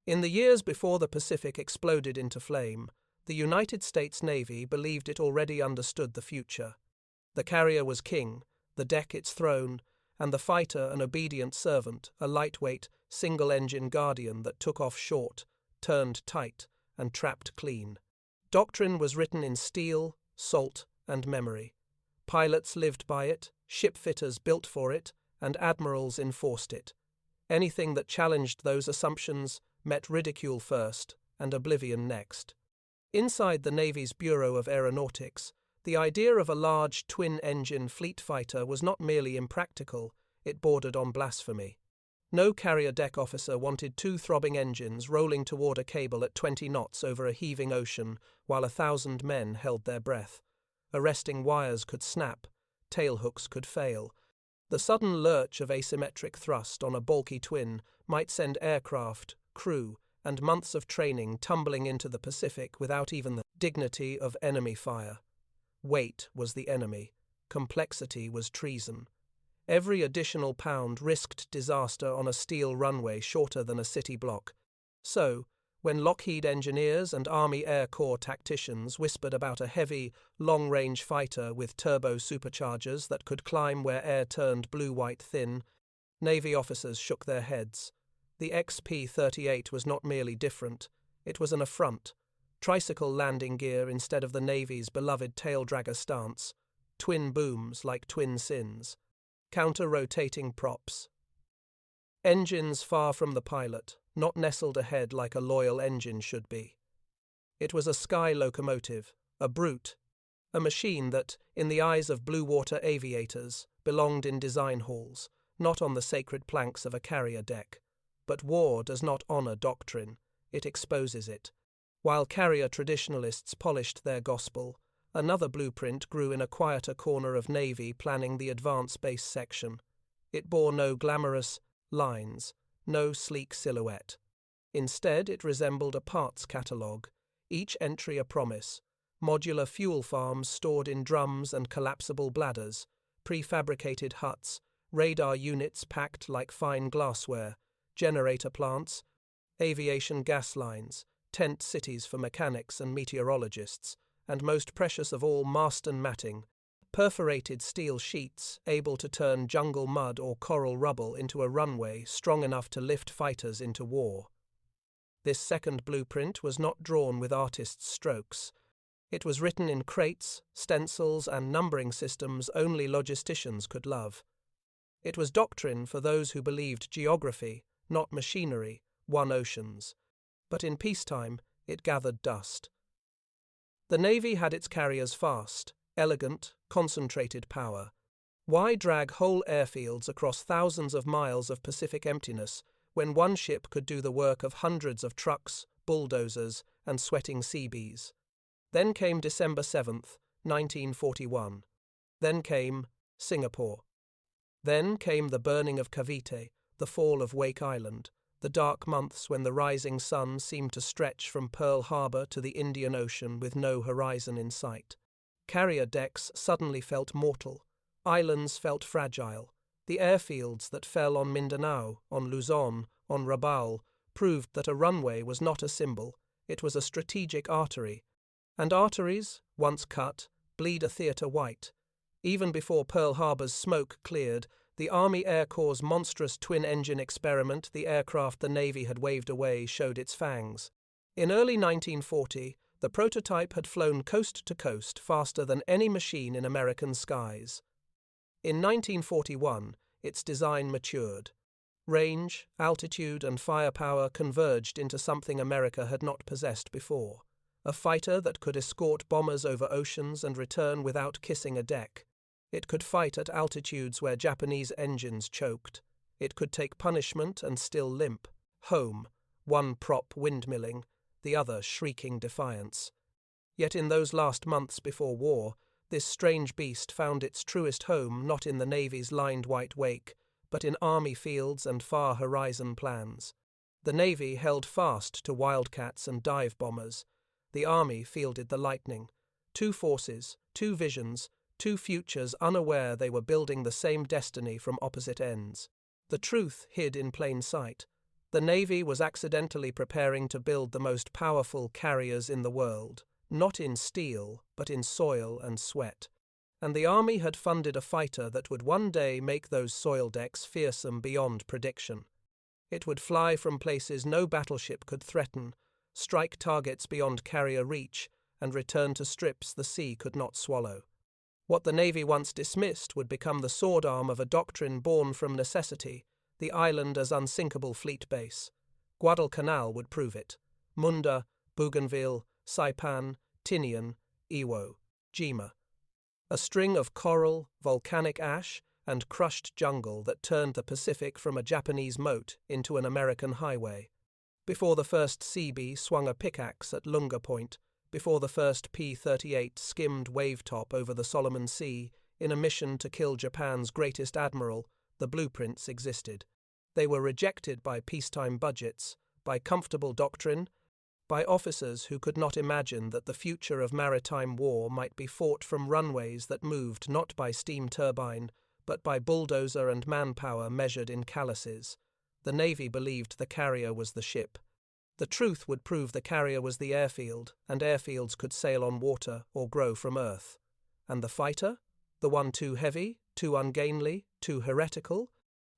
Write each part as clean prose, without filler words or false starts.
In the years before the Pacific exploded into flame, the United States Navy believed it already understood the future. The carrier was king, the deck its throne, and the fighter an obedient servant, a lightweight, single-engine guardian that took off short, turned tight, and trapped clean. Doctrine was written in steel, salt, and memory. Pilots lived by it, shipfitters built for it, and admirals enforced it. Anything that challenged those assumptions met ridicule first and oblivion next. Inside the Navy's Bureau of Aeronautics, the idea of a large twin-engine fleet fighter was not merely impractical, it bordered on blasphemy. No carrier deck officer wanted two throbbing engines rolling toward a cable at 20 knots over a heaving ocean while 1,000 men held their breath. Arresting wires could snap, tailhooks could fail. The sudden lurch of asymmetric thrust on a bulky twin might send aircraft, crew, and months of training tumbling into the Pacific without even the dignity of enemy fire. Weight was the enemy. Complexity was treason. Every additional pound risked disaster on a steel runway shorter than a city block. So, when Lockheed engineers and Army Air Corps tacticians whispered about a heavy, long-range fighter with turbo superchargers that could climb where air turned blue-white thin, Navy officers shook their heads. The XP-38 was not merely different, it was an affront. Tricycle landing gear instead of the Navy's beloved tail-dragger stance, twin booms like twin sins, counter-rotating props. Engines far from the pilot, not nestled ahead like a loyal engine should be. It was a sky locomotive, a brute, a machine that, in the eyes of blue-water aviators, belonged in design halls, not on the sacred planks of a carrier deck. But war does not honor doctrine, it exposes it. While carrier traditionalists polished their gospel, another blueprint grew in a quieter corner of Navy planning the advance base section. It bore no glamorous lines, no sleek silhouette. Instead, it resembled a parts catalogue, each entry a promise, modular fuel farms stored in drums and collapsible bladders, prefabricated huts, radar units packed like fine glassware, generator plants, aviation gas lines, tent cities for mechanics and meteorologists, and most precious of all, Marston matting, perforated steel sheets able to turn jungle mud or coral rubble into a runway strong enough to lift fighters into war. This second blueprint was not drawn with artists' strokes. It was written in crates, stencils, and numbering systems only logisticians could love. It was doctrine for those who believed geography, not machinery, won oceans. But in peacetime, it gathered dust. The Navy had its carriers fast, elegant, concentrated power. Why drag whole airfields across thousands of miles of Pacific emptiness when one ship could do the work of hundreds of trucks, bulldozers, and sweating Seabees? Then came December 7th, 1941. Then came Singapore. Then came the burning of Cavite, the fall of Wake Island, the dark months when the rising sun seemed to stretch from Pearl Harbor to the Indian Ocean with no horizon in sight. Carrier decks suddenly felt mortal. Islands felt fragile. The airfields that fell on Mindanao, on Luzon, on Rabaul, proved that a runway was not a symbol, it was a strategic artery. And arteries, once cut, bleed a theatre white. Even before Pearl Harbor's smoke cleared, the Army Air Corps' monstrous twin-engine experiment, the aircraft the Navy had waved away, showed its fangs. In early 1940, the prototype had flown coast to coast faster than any machine in American skies. In 1941, its design matured. Range, altitude, and firepower converged into something America had not possessed before. A fighter that could escort bombers over oceans and return without kissing a deck. It could fight at altitudes where Japanese engines choked. It could take punishment and still limp. Home, one prop windmilling, the other shrieking defiance. Yet in those last months before war, this strange beast found its truest home not in the Navy's lined white wake, but in army fields and far horizon plans. The Navy held fast to Wildcats and dive bombers. The Army fielded the Lightning. Two forces, two visions, two futures unaware they were building the same destiny from opposite ends. The truth hid in plain sight. The Navy was accidentally preparing to build the most powerful carriers in the world, not in steel, but in soil and sweat. And the Army had funded a fighter that would one day make those soil decks fearsome beyond prediction. It would fly from places no battleship could threaten, strike targets beyond carrier reach, and return to strips the sea could not swallow. What the Navy once dismissed would become the sword arm of a doctrine born from necessity, the island as unsinkable fleet base. Guadalcanal would prove it. Munda, Bougainville, Saipan, Tinian, Iwo, Jima. A string of coral, volcanic ash, and crushed jungle that turned the Pacific from a Japanese moat into an American highway. Before the first Seabee swung a pickaxe at Lunga Point, before the first P-38 skimmed wavetop over the Solomon Sea in a mission to kill Japan's greatest admiral, the blueprints existed. They were rejected by peacetime budgets, by comfortable doctrine, by officers who could not imagine that the future of maritime war might be fought from runways that moved not by steam turbine, but by bulldozer and manpower measured in calluses. The Navy believed the carrier was the ship. The truth would prove the carrier was the airfield, and airfields could sail on water or grow from earth. And the fighter? The one too heavy, too ungainly, too heretical?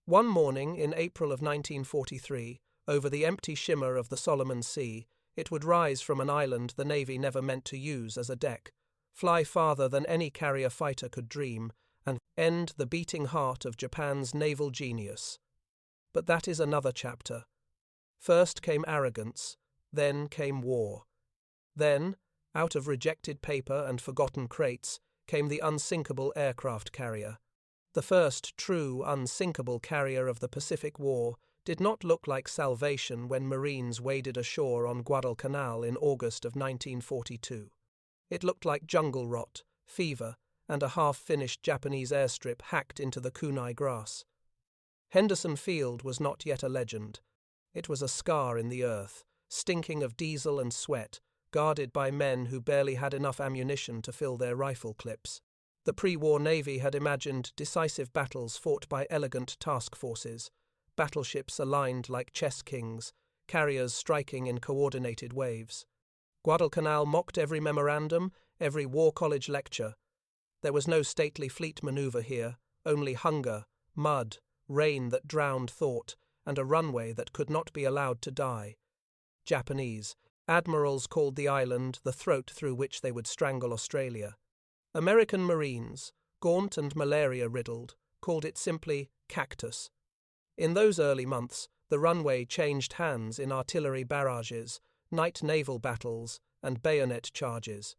One morning in April of 1943, over the empty shimmer of the Solomon Sea, it would rise from an island the Navy never meant to use as a deck, fly farther than any carrier fighter could dream, and end the beating heart of Japan's naval genius. But that is another chapter. First came arrogance, then came war. Then, out of rejected paper and forgotten crates, came the unsinkable aircraft carrier. The first true unsinkable carrier of the Pacific War did not look like salvation when Marines waded ashore on Guadalcanal in August of 1942. It looked like jungle rot, fever, and a half-finished Japanese airstrip hacked into the kunai grass. Henderson Field was not yet a legend. It was a scar in the earth, stinking of diesel and sweat, guarded by men who barely had enough ammunition to fill their rifle clips. The pre-war Navy had imagined decisive battles fought by elegant task forces, battleships aligned like chess kings, carriers striking in coordinated waves. Guadalcanal mocked every memorandum, every war college lecture. There was no stately fleet maneuver here, only hunger, mud, rain that drowned thought, and a runway that could not be allowed to die. Japanese admirals called the island the throat through which they would strangle Australia. American Marines, gaunt and malaria-riddled, called it simply cactus. In those early months, the runway changed hands in artillery barrages, night naval battles, and bayonet charges.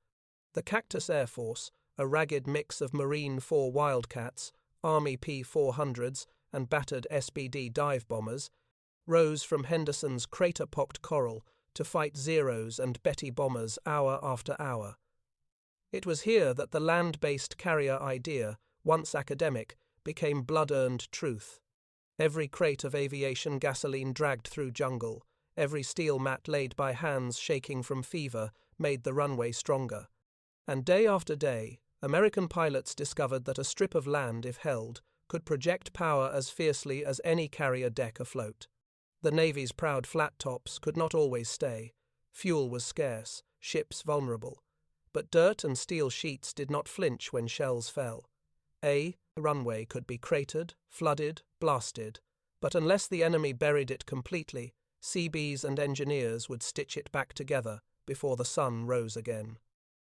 The Cactus Air Force, a ragged mix of Marine 4 Wildcats, Army P-400s, and battered SBD dive bombers, rose from Henderson's crater-pocked coral to fight Zeros and Betty bombers hour after hour. It was here that the land-based carrier idea, once academic, became blood-earned truth. Every crate of aviation gasoline dragged through jungle, every steel mat laid by hands shaking from fever made the runway stronger. And day after day, American pilots discovered that a strip of land, if held, could project power as fiercely as any carrier deck afloat. The Navy's proud flat tops could not always stay. Fuel was scarce, ships vulnerable. But dirt and steel sheets did not flinch when shells fell. A runway could be cratered, flooded, blasted, but unless the enemy buried it completely, Seabees and engineers would stitch it back together before the sun rose again.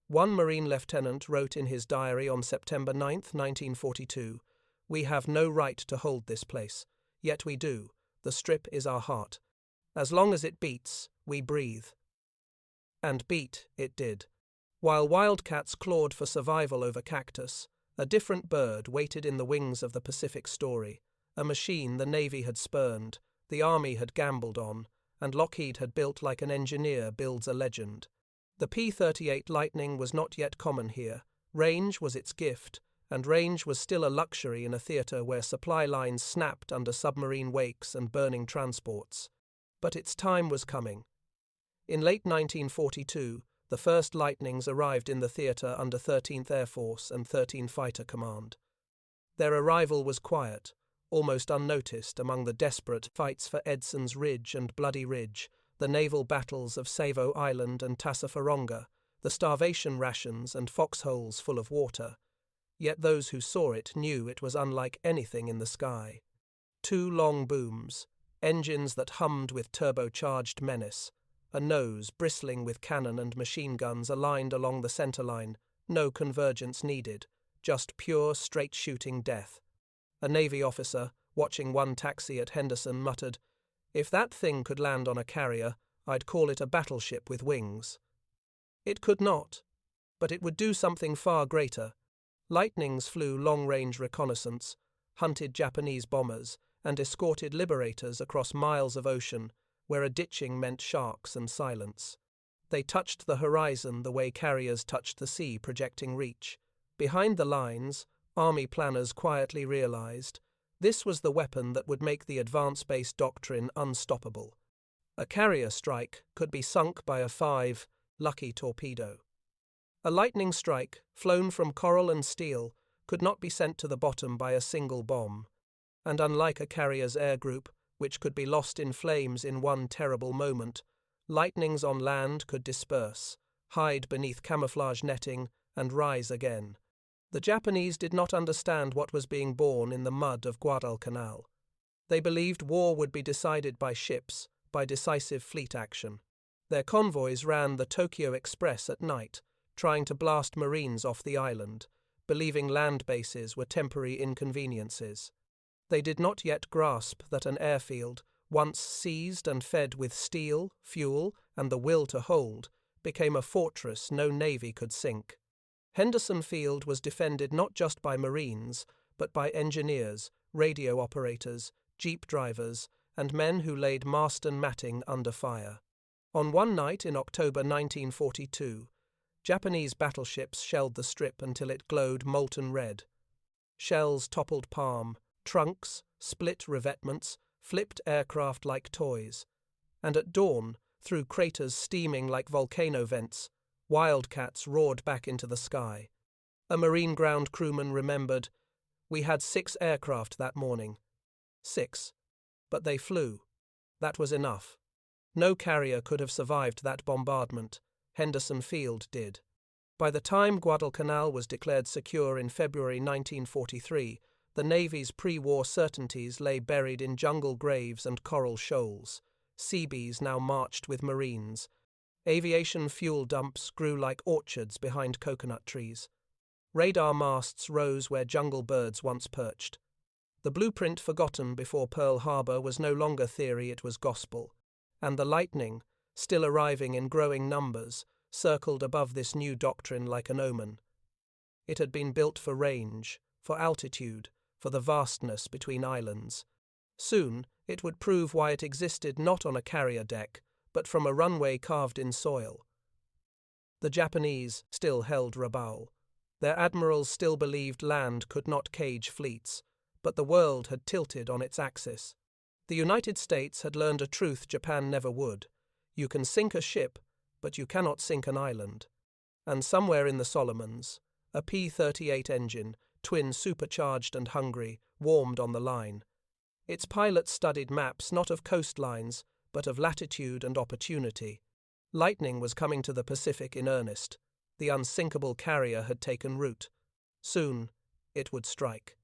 One Marine lieutenant wrote in his diary on September 9, 1942, "We have no right to hold this place, yet we do. The strip is our heart. As long as it beats, we breathe." And beat it did. While wildcats clawed for survival over cactus, a different bird waited in the wings of the Pacific story, a machine the Navy had spurned, the Army had gambled on, and Lockheed had built like an engineer builds a legend. The P-38 Lightning was not yet common here. Range was its gift, and range was still a luxury in a theatre where supply lines snapped under submarine wakes and burning transports. But its time was coming. In late 1942, the first Lightnings arrived in the theatre under 13th Air Force and 13 Fighter Command. Their arrival was quiet, almost unnoticed among the desperate fights for Edson's Ridge and Bloody Ridge, the naval battles of Savo Island and Tassafaronga, the starvation rations and foxholes full of water. Yet those who saw it knew it was unlike anything in the sky. 2 long booms, engines that hummed with turbocharged menace, a nose bristling with cannon and machine guns aligned along the centerline, no convergence needed, just pure straight-shooting death. A Navy officer, watching one taxi at Henderson, muttered, "If that thing could land on a carrier, I'd call it a battleship with wings." It could not, but it would do something far greater. Lightnings flew long-range reconnaissance, hunted Japanese bombers, and escorted liberators across miles of ocean, where a ditching meant sharks and silence. They touched the horizon the way carriers touched the sea, projecting reach. Behind the lines, Army planners quietly realized this was the weapon that would make the advance-based doctrine unstoppable. A carrier strike could be sunk by a 5 lucky torpedo. A lightning strike, flown from coral and steel, could not be sent to the bottom by a single bomb. And unlike a carrier's air group, which could be lost in flames in one terrible moment, lightnings on land could disperse, hide beneath camouflage netting, and rise again. The Japanese did not understand what was being born in the mud of Guadalcanal. They believed war would be decided by ships, by decisive fleet action. Their convoys ran the Tokyo Express at night, trying to blast Marines off the island, believing land bases were temporary inconveniences. They did not yet grasp that an airfield, once seized and fed with steel, fuel, and the will to hold, became a fortress no navy could sink. Henderson Field was defended not just by Marines, but by engineers, radio operators, jeep drivers, and men who laid mast and matting under fire. On one night in October 1942, Japanese battleships shelled the strip until it glowed molten red. Shells toppled palm, trunks, split revetments, flipped aircraft like toys. And at dawn, through craters steaming like volcano vents, wildcats roared back into the sky. A Marine ground crewman remembered, "We had 6 aircraft that morning." 6. But they flew. That was enough. No carrier could have survived that bombardment. Henderson Field did. By the time Guadalcanal was declared secure in February 1943, the Navy's pre-war certainties lay buried in jungle graves and coral shoals. Seabees now marched with Marines. Aviation fuel dumps grew like orchards behind coconut trees. Radar masts rose where jungle birds once perched. The blueprint forgotten before Pearl Harbor was no longer theory, it was gospel. And the lightning, still arriving in growing numbers, circled above this new doctrine like an omen. It had been built for range, for altitude, for the vastness between islands. Soon, it would prove why it existed not on a carrier deck, but from a runway carved in soil. The Japanese still held Rabaul. Their admirals still believed land could not cage fleets, but the world had tilted on its axis. The United States had learned a truth Japan never would. You can sink a ship, but you cannot sink an island. And somewhere in the Solomons, a P-38 engine, twin supercharged and hungry, warmed on the line. Its pilot studied maps not of coastlines, but of latitude and opportunity. Lightning was coming to the Pacific in earnest. The Unsinkable carrier had taken root. Soon, it would strike.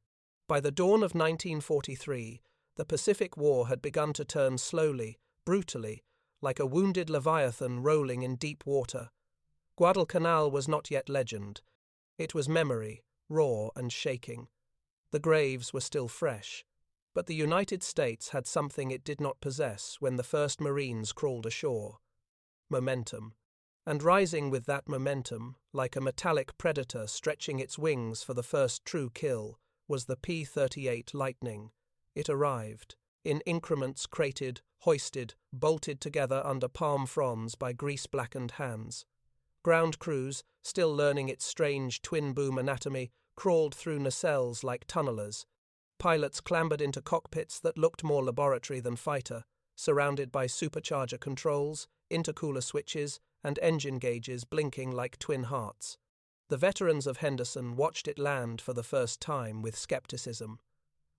By the dawn of 1943, the Pacific War had begun to turn slowly, brutally, like a wounded leviathan rolling in deep water. Guadalcanal was not yet legend. It was memory, raw and shaking. The graves were still fresh. But the United States had something it did not possess when the first Marines crawled ashore. Momentum. And rising with that momentum, like a metallic predator stretching its wings for the first true kill, was the P-38 Lightning. It arrived, in increments crated, hoisted, bolted together under palm fronds by grease-blackened hands. Ground crews, still learning its strange twin-boom anatomy, crawled through nacelles like tunnelers. Pilots clambered into cockpits that looked more laboratory than fighter, surrounded by supercharger controls, intercooler switches, and engine gauges blinking like twin hearts. The veterans of Henderson watched it land for the first time with skepticism.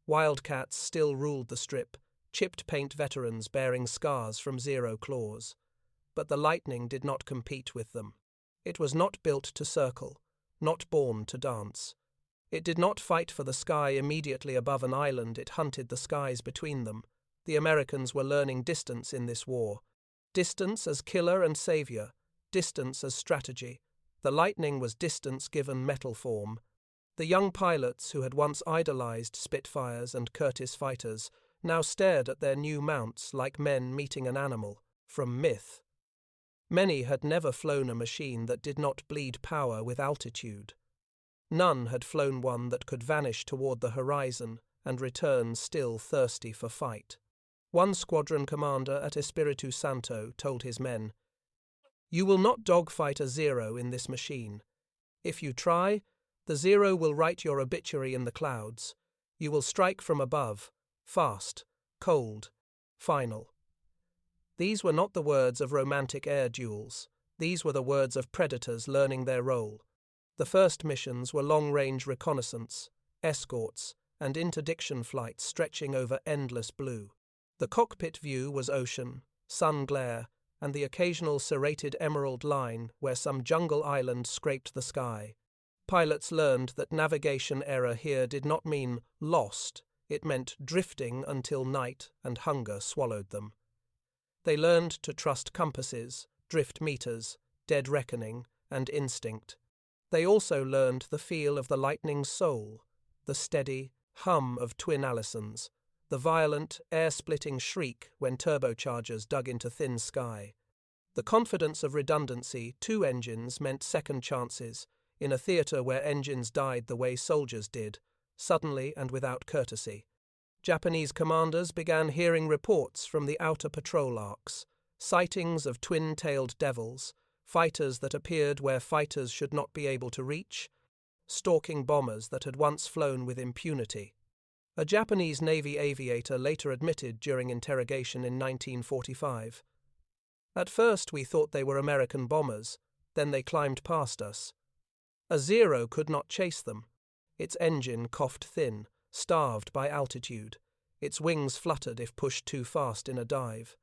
Wildcats still ruled the strip, chipped paint veterans bearing scars from zero claws. But the Lightning did not compete with them. It was not built to circle, not born to dance. It did not fight for the sky immediately above an island, it hunted the skies between them. The Americans were learning distance in this war. Distance as killer and savior, distance as strategy. The Lightning was distance given metal form. The young pilots who had once idolized Spitfires and Curtiss fighters now stared at their new mounts like men meeting an animal, from myth. Many had never flown a machine that did not bleed power with altitude. None had flown one that could vanish toward the horizon and return still thirsty for fight. One squadron commander at Espiritu Santo told his men, "You will not dogfight a Zero in this machine. If you try, the Zero will write your obituary in the clouds. You will strike from above, fast, cold, final." These were not the words of romantic air duels. These were the words of predators learning their role. The first missions were long-range reconnaissance, escorts, and interdiction flights stretching over endless blue. The cockpit view was ocean, sun glare, and the occasional serrated emerald line where some jungle island scraped the sky. Pilots learned that navigation error here did not mean lost, it meant drifting until night and hunger swallowed them. They learned to trust compasses, drift meters, dead reckoning, and instinct. They also learned the feel of the Lightning's soul, the steady hum of twin Allisons, the violent, air-splitting shriek when turbochargers dug into thin sky. The confidence of redundancy, 2 engines meant second chances, in a theatre where engines died the way soldiers did, suddenly and without courtesy. Japanese commanders began hearing reports from the outer patrol arcs, sightings of twin-tailed devils, fighters that appeared where fighters should not be able to reach, stalking bombers that had once flown with impunity. A Japanese Navy aviator later admitted during interrogation in 1945, "At first we thought they were American bombers, then they climbed past us. A Zero could not chase them. Its engine coughed thin, starved by altitude. Its wings fluttered if pushed too fast in a dive.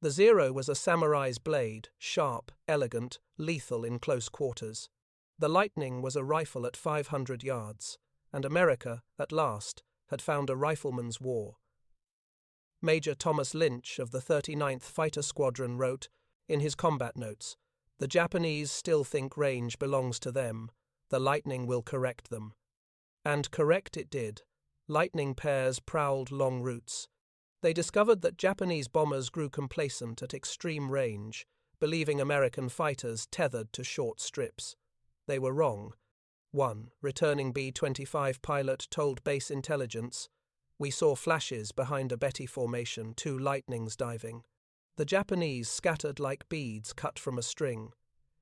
The Zero was a samurai's blade, sharp, elegant, lethal in close quarters. The Lightning was a rifle at 500 yards, and America, at last, had found a rifleman's war." Major Thomas Lynch of the 39th Fighter Squadron wrote, in his combat notes, "The Japanese still think range belongs to them. The Lightning will correct them." And correct it did. Lightning pairs prowled long routes. They discovered that Japanese bombers grew complacent at extreme range, believing American fighters tethered to short strips. They were wrong. One returning B-25 pilot told base intelligence, "We saw flashes behind a Betty formation, 2 Lightnings diving." The Japanese scattered like beads cut from a string.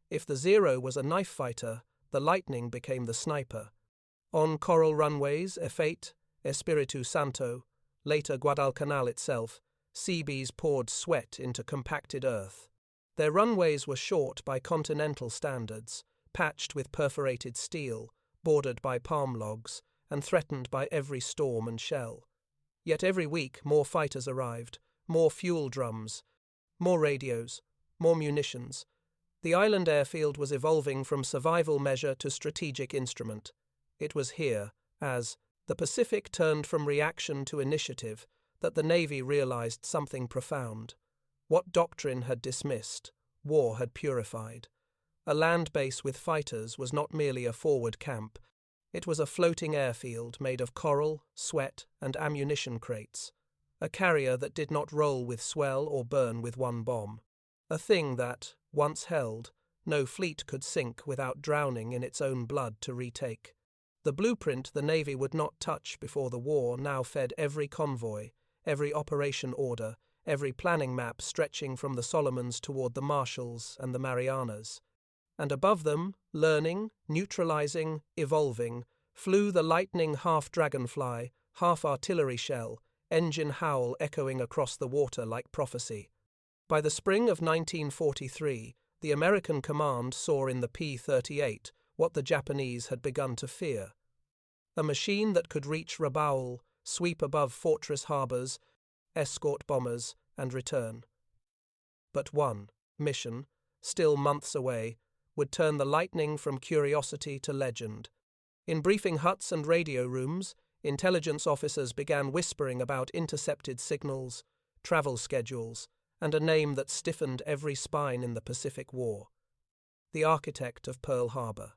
If the Zero was a knife fighter, the Lightning became the sniper. On coral runways, F8, Espiritu Santo, later Guadalcanal itself, Seabees poured sweat into compacted earth. Their runways were short by continental standards, patched with perforated steel, bordered by palm logs, and threatened by every storm and shell. Yet every week more fighters arrived, more fuel drums, more radios, more munitions. The island airfield was evolving from survival measure to strategic instrument. It was here, as the Pacific turned from reaction to initiative, that the Navy realized something profound. What doctrine had dismissed, war had purified. A land base with fighters was not merely a forward camp. It was a floating airfield made of coral, sweat, and ammunition crates. A carrier that did not roll with swell or burn with one bomb. A thing that, once held, no fleet could sink without drowning in its own blood to retake. The blueprint the Navy would not touch before the war now fed every convoy, every operation order, every planning map stretching from the Solomons toward the Marshalls and the Marianas. And above them, learning, neutralizing, evolving, flew the Lightning half-dragonfly, half-artillery shell, engine howl echoing across the water like prophecy. By the spring of 1943, the American command saw in the P-38 what the Japanese had begun to fear. A machine that could reach Rabaul, sweep above fortress harbors, escort bombers, and return. But one mission, still months away, would turn the lightning from curiosity to legend. In briefing huts and radio rooms, intelligence officers began whispering about intercepted signals, travel schedules, and a name that stiffened every spine in the Pacific War: the architect of Pearl Harbor.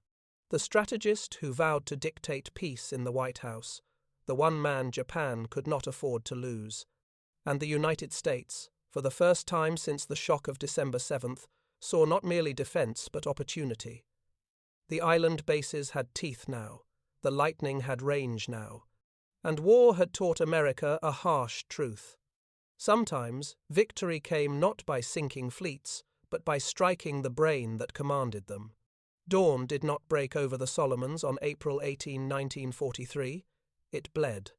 The strategist who vowed to dictate peace in the White House, the one man Japan could not afford to lose. And the United States, for the first time since the shock of December 7th, saw not merely defense but opportunity. The island bases had teeth now, the lightning had range now, and war had taught America a harsh truth. Sometimes victory came not by sinking fleets, but by striking the brain that commanded them. Dawn did not break over the Solomons on April 18, 1943. It bled.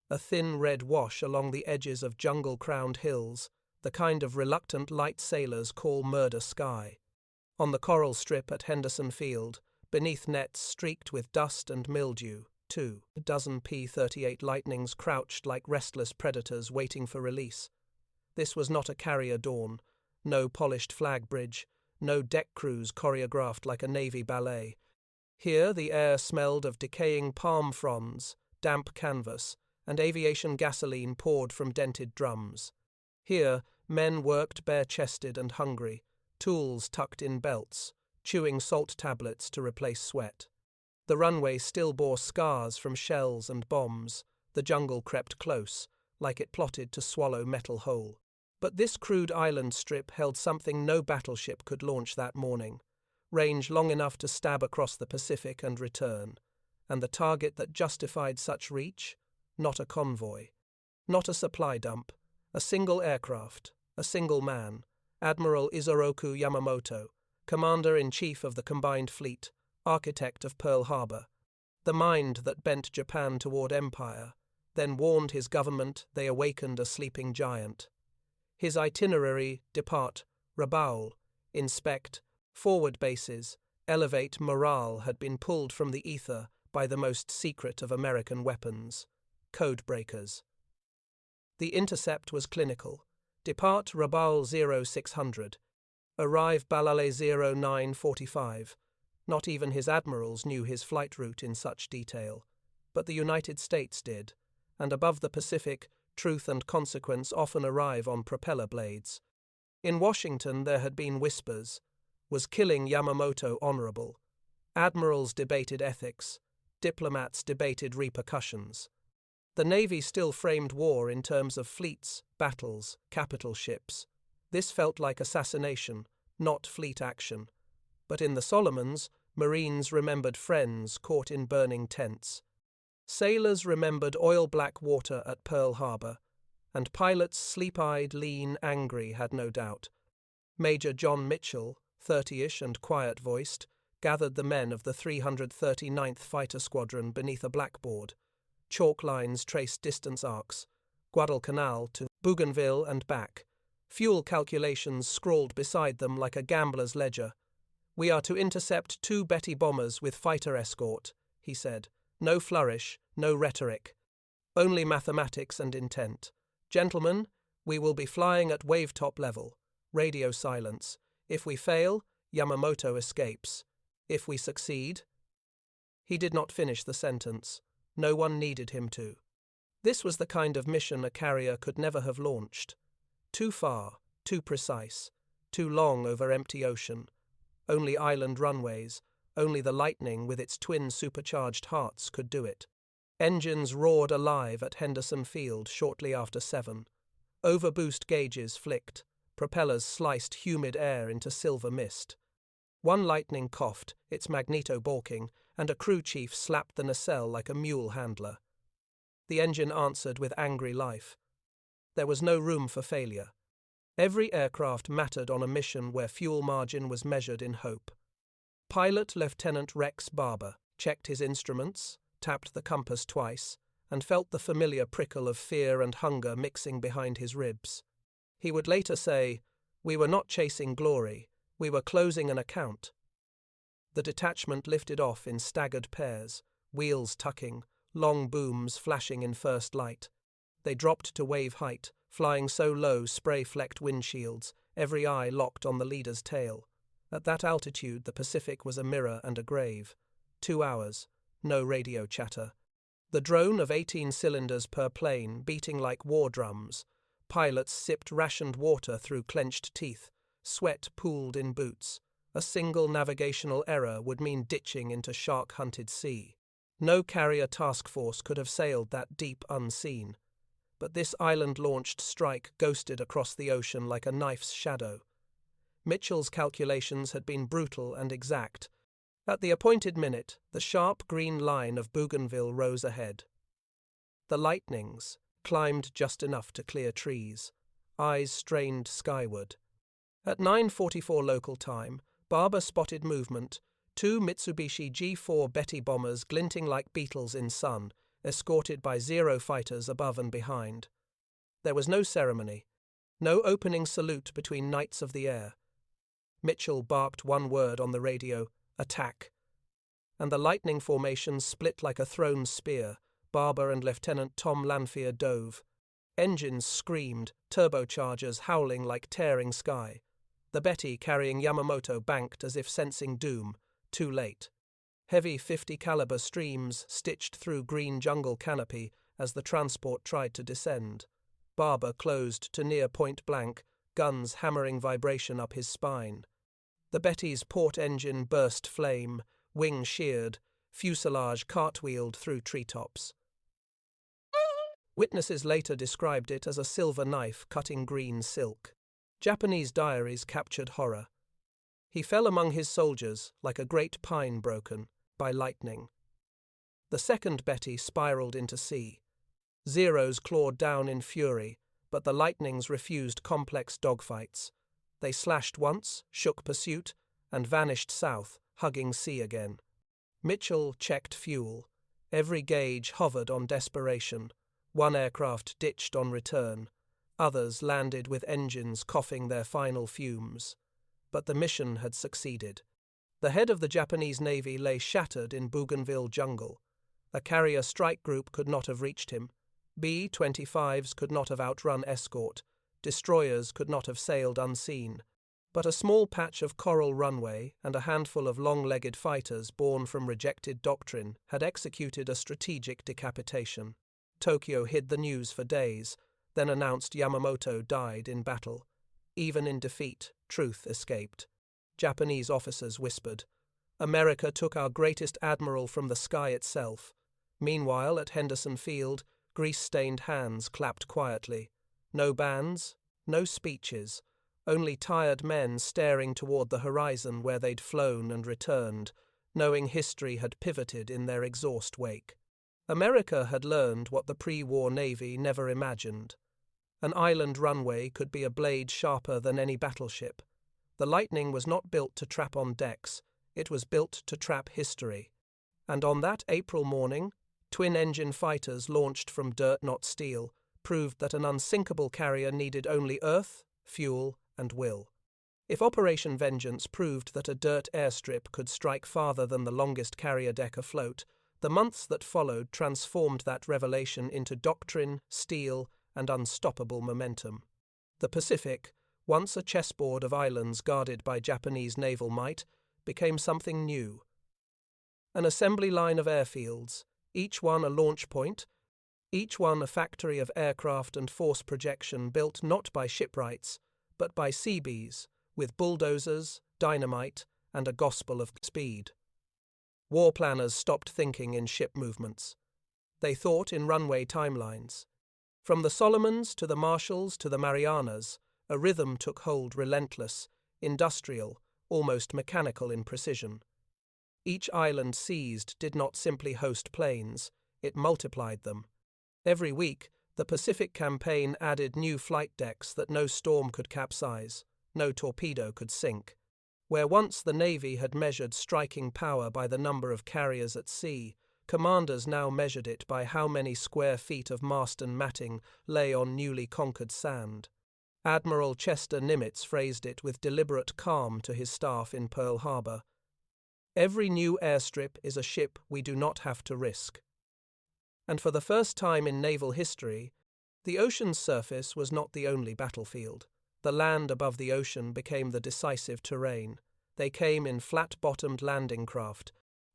A thin red wash along the edges of jungle-crowned hills, the kind of reluctant light sailors call murder sky. On the coral strip at Henderson Field, beneath nets streaked with dust and mildew, 24 P-38 Lightnings crouched like restless predators waiting for release. This was not a carrier dawn, no polished flag bridge, no deck crews choreographed like a Navy ballet. Here the air smelled of decaying palm fronds, damp canvas, and aviation gasoline poured from dented drums. Here men worked bare-chested and hungry, tools tucked in belts, chewing salt tablets to replace sweat. The runway still bore scars from shells and bombs. The jungle crept close, like it plotted to swallow metal whole. But this crude island strip held something no battleship could launch that morning, range long enough to stab across the Pacific and return. And the target that justified such reach? Not a convoy, not a supply dump, a single aircraft, a single man, Admiral Isoroku Yamamoto, Commander-in-Chief of the Combined Fleet, architect of Pearl Harbor, the mind that bent Japan toward empire, then warned his government they awakened a sleeping giant. His itinerary: depart, Rabaul, inspect, forward bases, elevate morale had been pulled from the ether by the most secret of American weapons: code breakers. The intercept was clinical: depart Rabaul 0600, arrive Balale 0945. Not even his admirals knew his flight route in such detail, but the United States did, and above the Pacific, truth and consequence often arrive on propeller blades. In Washington there had been whispers: was killing Yamamoto honorable? Admirals debated ethics, diplomats debated repercussions. The Navy still framed war in terms of fleets, battles, capital ships. This felt like assassination, not fleet action. But in the Solomons, Marines remembered friends caught in burning tents. Sailors remembered oil-black water at Pearl Harbor, and pilots sleep-eyed, lean, angry, had no doubt. Major John Mitchell, 30-ish and quiet-voiced, gathered the men of the 339th Fighter Squadron beneath a blackboard. Chalk lines traced distance arcs, Guadalcanal to Bougainville and back. Fuel calculations scrawled beside them like a gambler's ledger. "We are to intercept 2 Betty bombers with fighter escort," he said. No flourish, no rhetoric. Only mathematics and intent. "Gentlemen, we will be flying at wave-top level. Radio silence. If we fail, Yamamoto escapes. If we succeed..." He did not finish the sentence. No one needed him to. This was the kind of mission a carrier could never have launched. Too far, too precise, too long over empty ocean. Only island runways, only the lightning with its twin supercharged hearts could do it. Engines roared alive at Henderson Field shortly after 7. Overboost gauges flicked, propellers sliced humid air into silver mist. One lightning coughed, its magneto balking, and a crew chief slapped the nacelle like a mule handler. The engine answered with angry life. There was no room for failure. Every aircraft mattered on a mission where fuel margin was measured in hope. Pilot Lieutenant Rex Barber checked his instruments, tapped the compass twice, and felt the familiar prickle of fear and hunger mixing behind his ribs. He would later say, "We were not chasing glory, we were closing an account." The detachment lifted off in staggered pairs, wheels tucking, long booms flashing in first light. They dropped to wave height, flying so low spray-flecked windshields, every eye locked on the leader's tail. At that altitude, the Pacific was a mirror and a grave. 2 hours, no radio chatter. The drone of 18 cylinders per plane beating like war drums. Pilots sipped rationed water through clenched teeth. Sweat pooled in boots. A single navigational error would mean ditching into shark-hunted sea. No carrier task force could have sailed that deep unseen. But this island-launched strike ghosted across the ocean like a knife's shadow. Mitchell's calculations had been brutal and exact. At the appointed minute, the sharp green line of Bougainville rose ahead. The lightnings climbed just enough to clear trees, eyes strained skyward. At 9:44 local time, Barber spotted movement, 2 Mitsubishi G4 Betty bombers glinting like beetles in sun, escorted by Zero fighters above and behind. There was no ceremony, no opening salute between knights of the air. Mitchell barked one word on the radio, attack. And the lightning formation split like a thrown spear. Barber and Lieutenant Tom Lanphier dove. Engines screamed, turbochargers howling like tearing sky. The Betty carrying Yamamoto banked as if sensing doom, too late. Heavy .50 caliber streams stitched through green jungle canopy as the transport tried to descend. Barber closed to near point blank, guns hammering vibration up his spine. The Betty's port engine burst flame, wing sheared, fuselage cartwheeled through treetops. Witnesses later described it as a silver knife cutting green silk. Japanese diaries captured horror. He fell among his soldiers like a great pine broken by lightning. The second Betty spiraled into sea. Zeros clawed down in fury, but the lightnings refused complex dogfights. They slashed once, shook pursuit, and vanished south, hugging sea again. Mitchell checked fuel. Every gauge hovered on desperation. One aircraft ditched on return. Others landed with engines coughing their final fumes. But the mission had succeeded. The head of the Japanese Navy lay shattered in Bougainville jungle. A carrier strike group could not have reached him. B-25s could not have outrun escort. Destroyers could not have sailed unseen. But a small patch of coral runway and a handful of long-legged fighters born from rejected doctrine had executed a strategic decapitation. Tokyo hid the news for days, then announced Yamamoto died in battle. Even in defeat, truth escaped. Japanese officers whispered, "America took our greatest admiral from the sky itself." Meanwhile, at Henderson Field, grease-stained hands clapped quietly. No bands, no speeches, only tired men staring toward the horizon where they'd flown and returned, knowing history had pivoted in their exhaust wake. America had learned what the pre-war Navy never imagined. An island runway could be a blade sharper than any battleship. The Lightning was not built to trap on decks, it was built to trap history. And on that April morning, twin-engine fighters launched from dirt not steel proved that an unsinkable carrier needed only earth, fuel, and will. If Operation Vengeance proved that a dirt airstrip could strike farther than the longest carrier deck afloat, the months that followed transformed that revelation into doctrine, steel, and unstoppable momentum. The Pacific, once a chessboard of islands guarded by Japanese naval might, became something new. An assembly line of airfields, each one a launch point, each one a factory of aircraft and force projection built not by shipwrights, but by Seabees, with bulldozers, dynamite, and a gospel of speed. War planners stopped thinking in ship movements. They thought in runway timelines. From the Solomons to the Marshalls to the Marianas, a rhythm took hold, relentless, industrial, almost mechanical in precision. Each island seized did not simply host planes, it multiplied them. Every week, the Pacific campaign added new flight decks that no storm could capsize, no torpedo could sink. Where once the Navy had measured striking power by the number of carriers at sea, commanders now measured it by how many square feet of mast and matting lay on newly conquered sand. Admiral Chester Nimitz phrased it with deliberate calm to his staff in Pearl Harbor. "Every new airstrip is a ship we do not have to risk." And for the first time in naval history, the ocean's surface was not the only battlefield. The land above the ocean became the decisive terrain. They came in flat-bottomed landing craft,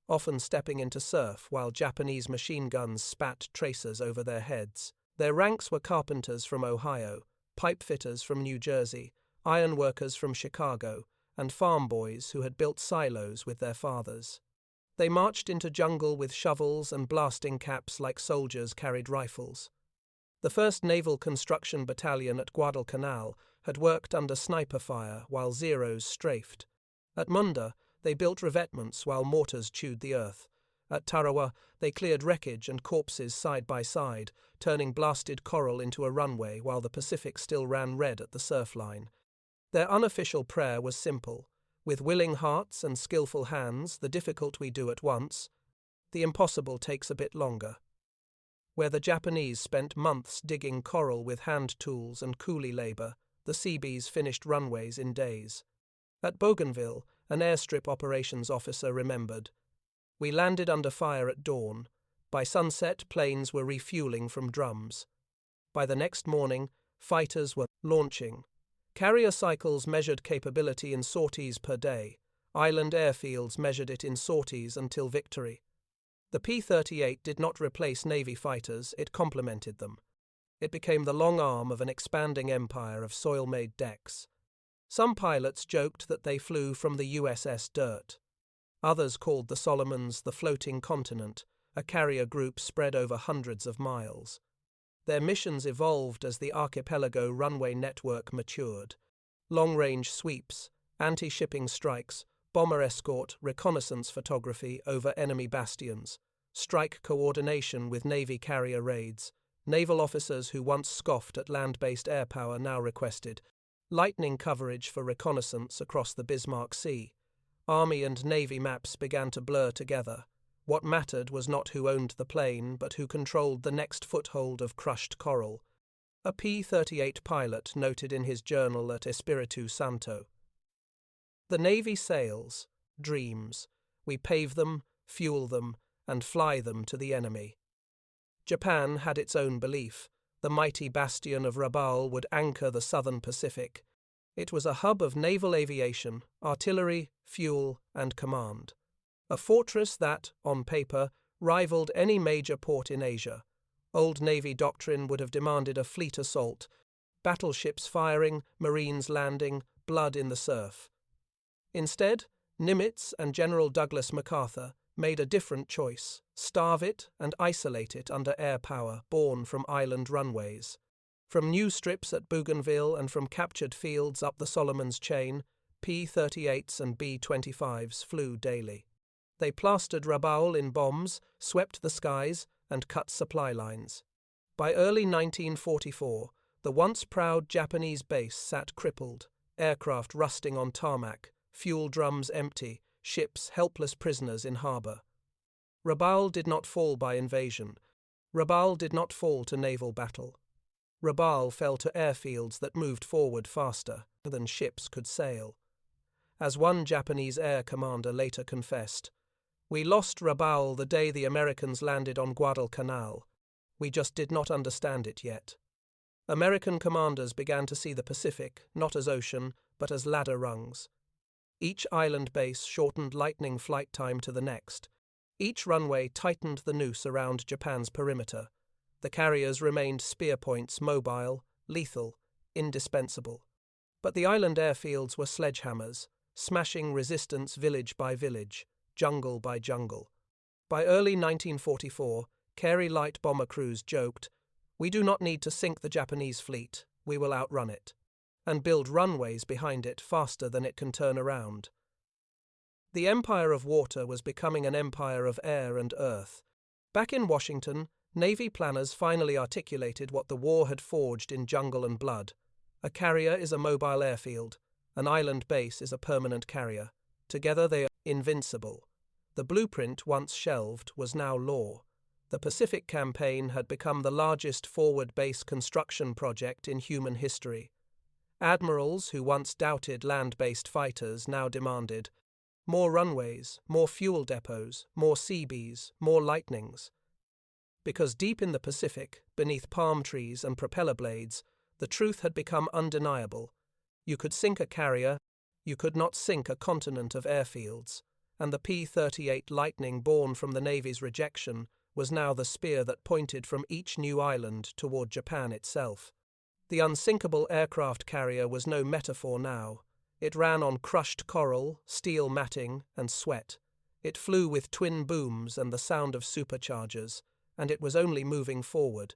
often stepping into surf while Japanese machine guns spat tracers over their heads. Their ranks were carpenters from Ohio, pipe fitters from New Jersey, iron workers from Chicago, and farm boys who had built silos with their fathers. They marched into jungle with shovels and blasting caps like soldiers carried rifles. The 1st Naval Construction Battalion at Guadalcanal had worked under sniper fire while Zeros strafed. At Munda, they built revetments while mortars chewed the earth. At Tarawa, they cleared wreckage and corpses side by side, turning blasted coral into a runway while the Pacific still ran red at the surf line. Their unofficial prayer was simple: with willing hearts and skillful hands, the difficult we do at once, the impossible takes a bit longer. Where the Japanese spent months digging coral with hand tools and coolie labor, the Seabees finished runways in days. At Bougainville, an airstrip operations officer remembered, "We landed under fire at dawn. By sunset, planes were refueling from drums. By the next morning, fighters were launching. Carrier cycles measured capability in sorties per day. Island airfields measured it in sorties until victory." The P-38 did not replace Navy fighters, it complemented them. It became the long arm of an expanding empire of soil-made decks. Some pilots joked that they flew from the USS Dirt. Others called the Solomons the floating continent, a carrier group spread over hundreds of miles. Their missions evolved as the archipelago runway network matured. Long-range sweeps, anti-shipping strikes, bomber escort, reconnaissance photography over enemy bastions, strike coordination with Navy carrier raids. Naval officers who once scoffed at land-based air power now requested lightning coverage for reconnaissance across the Bismarck Sea. Army and Navy maps began to blur together. What mattered was not who owned the plane, but who controlled the next foothold of crushed coral. A P-38 pilot noted in his journal at Espiritu Santo, "The Navy sails, dreams. We pave them, fuel them, and fly them to the enemy." Japan had its own belief. The mighty bastion of Rabaul would anchor the southern Pacific. It was a hub of naval aviation, artillery, fuel, and command. A fortress that, on paper, rivaled any major port in Asia. Old Navy doctrine would have demanded a fleet assault, battleships firing, Marines landing, blood in the surf. Instead, Nimitz and General Douglas MacArthur made a different choice: starve it and isolate it under air power born from island runways. From new strips at Bougainville and from captured fields up the Solomons chain, P-38s and B-25s flew daily. They plastered Rabaul in bombs, swept the skies, and cut supply lines. By early 1944, the once proud Japanese base sat crippled, aircraft rusting on tarmac, fuel drums empty, ships helpless prisoners in harbor. Rabaul did not fall by invasion. Rabaul did not fall to naval battle. Rabaul fell to airfields that moved forward faster than ships could sail. As one Japanese air commander later confessed, "We lost Rabaul the day the Americans landed on Guadalcanal. We just did not understand it yet." American commanders began to see the Pacific not as ocean, but as ladder rungs. Each island base shortened lightning flight time to the next. Each runway tightened the noose around Japan's perimeter. The carriers remained spear points, mobile, lethal, indispensable. But the island airfields were sledgehammers, smashing resistance village by village, jungle by jungle. By early 1944, Carey light bomber crews joked, "We do not need to sink the Japanese fleet, we will outrun it, and build runways behind it faster than it can turn around." The empire of water was becoming an empire of air and earth. Back in Washington, Navy planners finally articulated what the war had forged in jungle and blood. A carrier is a mobile airfield. An island base is a permanent carrier. Together they are invincible. The blueprint, once shelved, was now law. The Pacific Campaign had become the largest forward base construction project in human history. Admirals who once doubted land-based fighters now demanded more runways, more fuel depots, more Seabees, more Lightnings. Because deep in the Pacific, beneath palm trees and propeller blades, the truth had become undeniable. You could sink a carrier, you could not sink a continent of airfields, and the P-38 Lightning born from the Navy's rejection was now the spear that pointed from each new island toward Japan itself. The unsinkable aircraft carrier was no metaphor now. It ran on crushed coral, steel matting, and sweat. It flew with twin booms and the sound of superchargers, and it was only moving forward.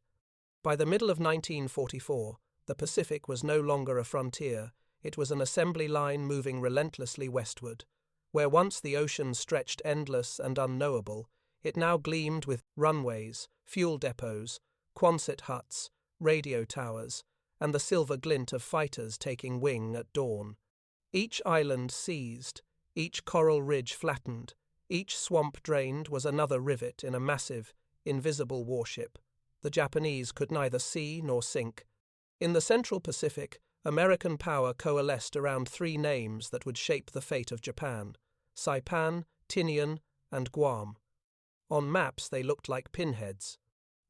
By the middle of 1944, the Pacific was no longer a frontier, it was an assembly line moving relentlessly westward. Where once the ocean stretched endless and unknowable, it now gleamed with runways, fuel depots, Quonset huts, radio towers, and the silver glint of fighters taking wing at dawn. Each island seized, each coral ridge flattened, each swamp drained was another rivet in a massive, invisible warship. The Japanese could neither see nor sink. In the Central Pacific, American power coalesced around three names that would shape the fate of Japan: Saipan, Tinian, and Guam. On maps they looked like pinheads.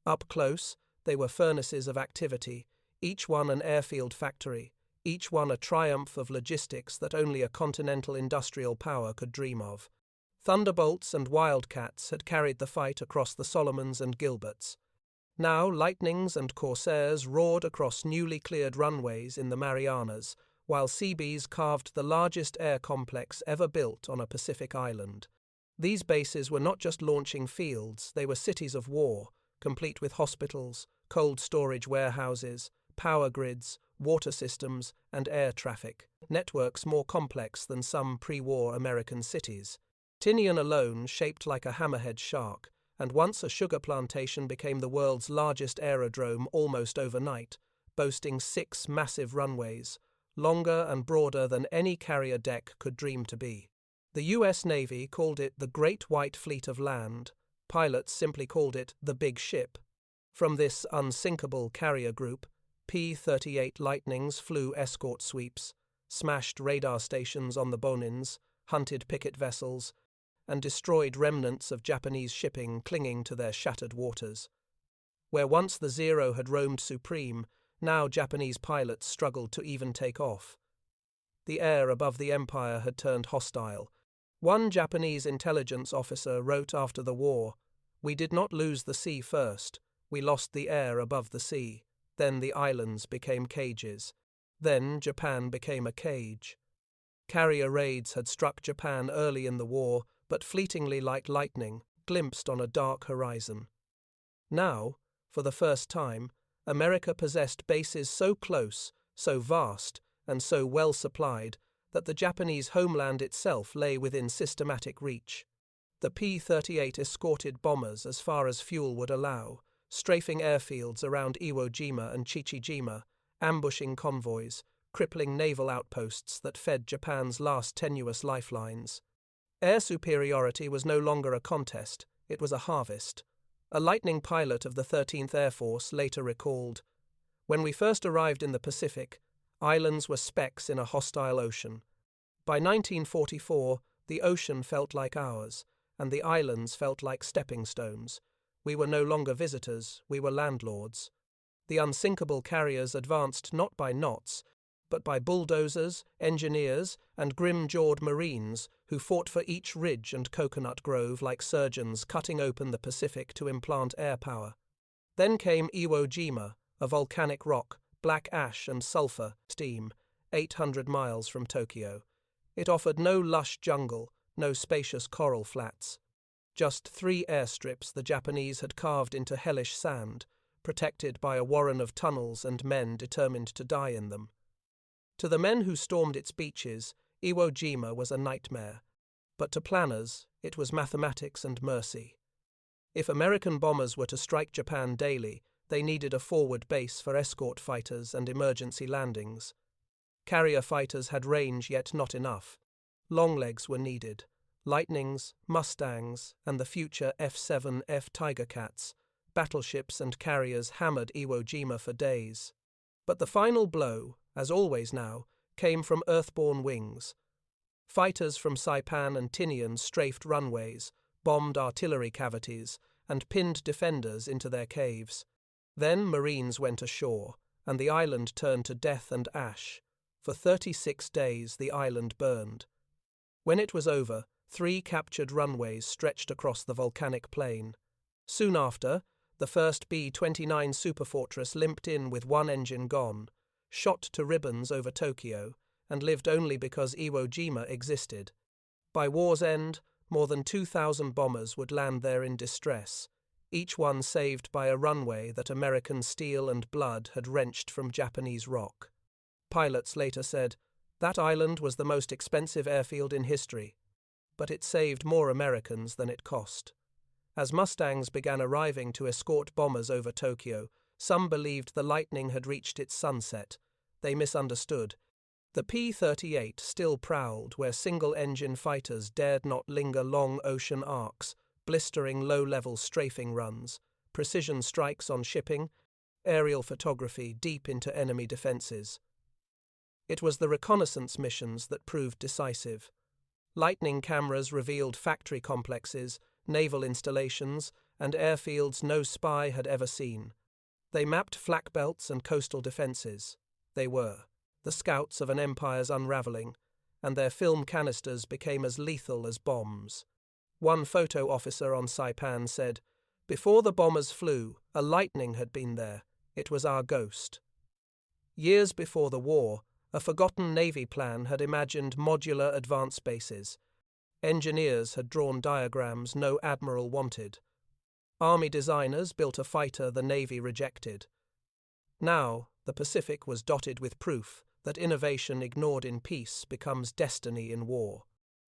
Up close, they were furnaces of activity, each one an airfield factory, each one a triumph of logistics that only a continental industrial power could dream of. Thunderbolts and Wildcats had carried the fight across the Solomons and Gilberts. Now Lightnings and Corsairs roared across newly cleared runways in the Marianas, while Seabees carved the largest air complex ever built on a Pacific island. These bases were not just launching fields, they were cities of war, complete with hospitals, cold storage warehouses, power grids, water systems, and air traffic, networks more complex than some pre-war American cities. Tinian alone, shaped like a hammerhead shark, and once a sugar plantation, became the world's largest aerodrome almost overnight, boasting 6 massive runways, longer and broader than any carrier deck could dream to be. The U.S. Navy called it the Great White Fleet of Land. Pilots simply called it the Big Ship. From this unsinkable carrier group, P-38 Lightnings flew escort sweeps, smashed radar stations on the Bonins, hunted picket vessels, and destroyed remnants of Japanese shipping clinging to their shattered waters. Where once the Zero had roamed supreme, now Japanese pilots struggled to even take off. The air above the empire had turned hostile. One Japanese intelligence officer wrote after the war, "We did not lose the sea first, we lost the air above the sea. Then the islands became cages. Then Japan became a cage." Carrier raids had struck Japan early in the war, but fleetingly like lightning, glimpsed on a dark horizon. Now, for the first time, America possessed bases so close, so vast, and so well supplied that the Japanese homeland itself lay within systematic reach. The P-38 escorted bombers as far as fuel would allow, strafing airfields around Iwo Jima and Chichijima, ambushing convoys, crippling naval outposts that fed Japan's last tenuous lifelines. Air superiority was no longer a contest, it was a harvest. A Lightning pilot of the 13th Air Force later recalled, "When we first arrived in the Pacific, islands were specks in a hostile ocean. By 1944, the ocean felt like ours, and the islands felt like stepping stones. We were no longer visitors, we were landlords." The unsinkable carriers advanced not by knots, but by bulldozers, engineers, and grim-jawed Marines who fought for each ridge and coconut grove like surgeons cutting open the Pacific to implant air power. Then came Iwo Jima, a volcanic rock, black ash and sulfur steam, 800 miles from Tokyo. It offered no lush jungle, no spacious coral flats. Just 3 airstrips the Japanese had carved into hellish sand, protected by a warren of tunnels and men determined to die in them. To the men who stormed its beaches, Iwo Jima was a nightmare, but to planners, it was mathematics and mercy. If American bombers were to strike Japan daily, they needed a forward base for escort fighters and emergency landings. Carrier fighters had range, yet not enough. Longlegs were needed. Lightnings, Mustangs, and the future F-7F Tiger Cats, battleships and carriers hammered Iwo Jima for days. But the final blow, as always now, came from earthborne wings. Fighters from Saipan and Tinian strafed runways, bombed artillery cavities, and pinned defenders into their caves. Then Marines went ashore, and the island turned to death and ash. For 36 days the island burned. When it was over, 3 captured runways stretched across the volcanic plain. Soon after, the first B-29 superfortress limped in with one engine gone, shot to ribbons over Tokyo, and lived only because Iwo Jima existed. By war's end, more than 2,000 bombers would land there in distress, each one saved by a runway that American steel and blood had wrenched from Japanese rock. Pilots later said, "That island was the most expensive airfield in history, but it saved more Americans than it cost." As Mustangs began arriving to escort bombers over Tokyo, some believed the lightning had reached its sunset. They misunderstood. The P-38 still prowled where single-engine fighters dared not linger long ocean arcs, blistering low-level strafing runs, precision strikes on shipping, aerial photography deep into enemy defenses. It was the reconnaissance missions that proved decisive. Lightning cameras revealed factory complexes, naval installations, and airfields no spy had ever seen. They mapped flak belts and coastal defenses. They were the scouts of an empire's unraveling, and their film canisters became as lethal as bombs. One photo officer on Saipan said, "Before the bombers flew, a lightning had been there. It was our ghost." Years before the war, a forgotten Navy plan had imagined modular advance bases. Engineers had drawn diagrams no admiral wanted. Army designers built a fighter the Navy rejected. Now, the Pacific was dotted with proof that innovation ignored in peace becomes destiny in war.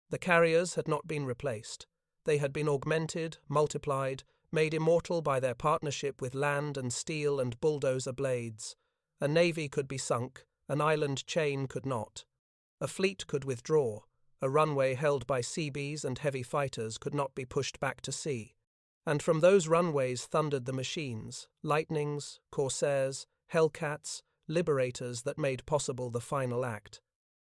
The carriers had not been replaced. They had been augmented, multiplied, made immortal by their partnership with land and steel and bulldozer blades. A navy could be sunk, an island chain could not. A fleet could withdraw. A runway held by Seabees and heavy fighters could not be pushed back to sea. And from those runways thundered the machines, lightnings, corsairs, hellcats, liberators that made possible the final act.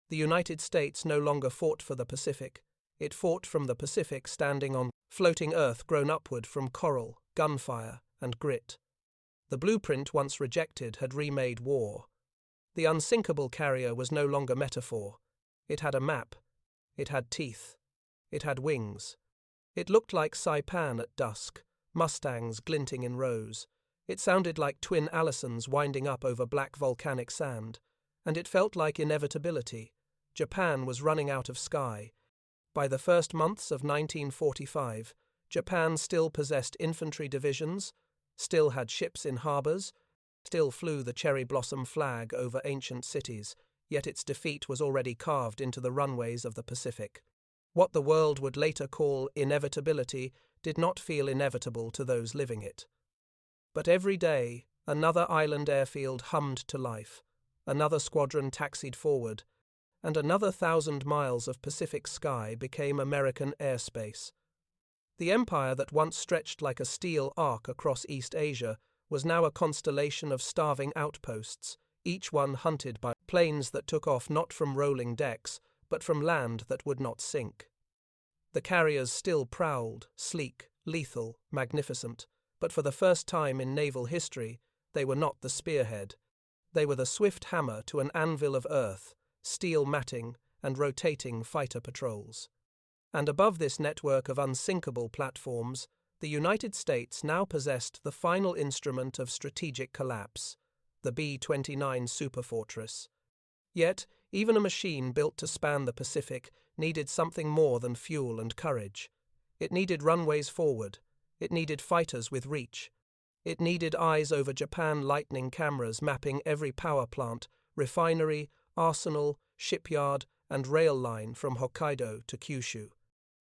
The United States no longer fought for the Pacific. It fought from the Pacific standing on floating earth grown upward from coral, gunfire, and grit. The blueprint once rejected had remade war. The Unsinkable carrier was no longer metaphor. It had a map. It had teeth. It had wings. It looked like Saipan at dusk, Mustangs glinting in rows. It sounded like twin Allisons winding up over black volcanic sand. And it felt like inevitability. Japan was running out of sky. By the first months of 1945, Japan still possessed infantry divisions, still had ships in harbors, still flew the cherry blossom flag over ancient cities, yet its defeat was already carved into the runways of the Pacific. What the world would later call inevitability did not feel inevitable to those living it. But every day, another island airfield hummed to life, another squadron taxied forward, and another 1,000 miles of Pacific sky became American airspace. The empire that once stretched like a steel arc across East Asia was now a constellation of starving outposts, each one hunted by planes that took off not from rolling decks, but from land that would not sink. The carriers still prowled, sleek, lethal, magnificent, but for the first time in naval history, they were not the spearhead. They were the swift hammer to an anvil of earth, steel matting, and rotating fighter patrols. And above this network of unsinkable platforms, the United States now possessed the final instrument of strategic collapse, the B-29 superfortress. Yet, even a machine built to span the Pacific needed something more than fuel and courage. It needed runways forward. It needed fighters with reach. It needed eyes over Japan lightning cameras mapping every power plant, refinery, arsenal, shipyard, and rail line from Hokkaido to Kyushu.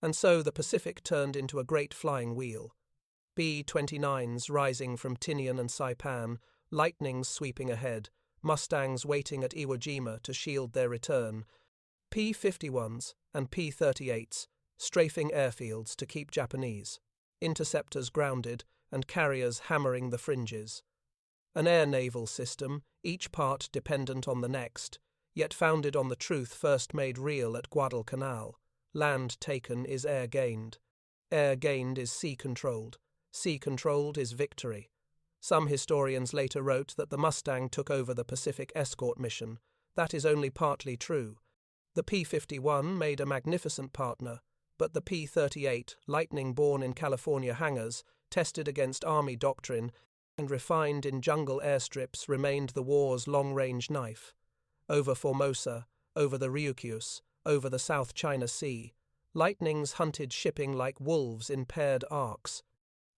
And so the Pacific turned into a great flying wheel. B-29s rising from Tinian and Saipan, lightnings sweeping ahead, Mustangs waiting at Iwo Jima to shield their return, P-51s and P-38s strafing airfields to keep Japanese, interceptors grounded and carriers hammering the fringes. An air naval system, each part dependent on the next, yet founded on the truth first made real at Guadalcanal. Land taken is air gained. Air gained is sea controlled. sea-controlled is victory. Some historians later wrote that the Mustang took over the Pacific escort mission. That is only partly true. The P-51 made a magnificent partner, but the P-38, Lightning-born in California hangars, tested against Army doctrine and refined in jungle airstrips, remained the war's long-range knife. Over Formosa, over the Ryukyus, over the South China Sea, Lightnings hunted shipping like wolves in paired arcs.